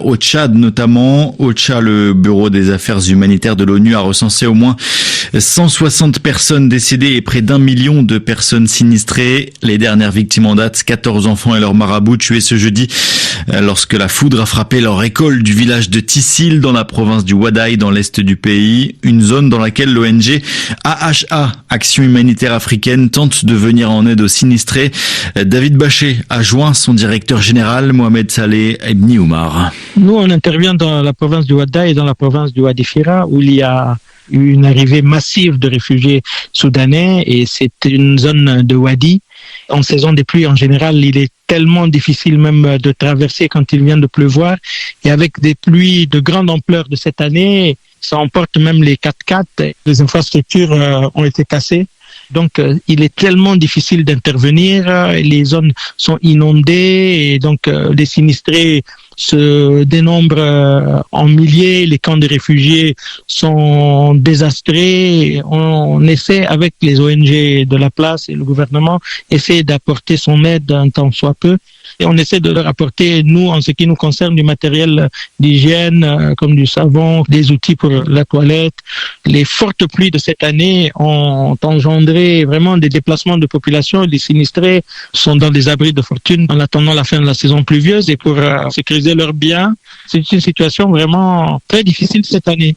Au Tchad notamment, OCHA, le bureau des affaires humanitaires de l'ONU, a recensé au moins 160 personnes décédées et près d'1 million de personnes sinistrées. Les dernières victimes en date, 14 enfants et leur marabout tués ce jeudi lorsque la foudre a frappé leur école du village de Tissil dans la province du Wadaï dans l'est du pays, une zone dans laquelle l'ONG AHA, Action humanitaire africaine, tente de venir en aide aux sinistrés. David Baché a joint son directeur général Mohamed Saleh Ebni Oumar. Nous, on intervient dans la province du Wadaï et dans la province du Wadi Fira où il y a eu une arrivée massive de réfugiés soudanais et c'est une zone de Wadi. En saison des pluies, en général, il est tellement difficile même de traverser quand il vient de pleuvoir. Et avec des pluies de grande ampleur de cette année, ça emporte même les 4x4. Les infrastructures ont été cassées. Donc, il est tellement difficile d'intervenir. Les zones sont inondées et donc les sinistrés se dénombrent en milliers. Les camps de réfugiés sont désastrés. On essaie, avec les ONG de la place et le gouvernement, essaie d'apporter son aide un tant soit peu. Et on essaie de leur apporter, nous, en ce qui nous concerne, du matériel d'hygiène, comme du savon, des outils pour la toilette. Les fortes pluies de cette année ont engendré vraiment des déplacements de population. Les sinistrés sont dans des abris de fortune en attendant la fin de la saison pluvieuse et pour sécuriser leurs biens. C'est une situation vraiment très difficile cette année.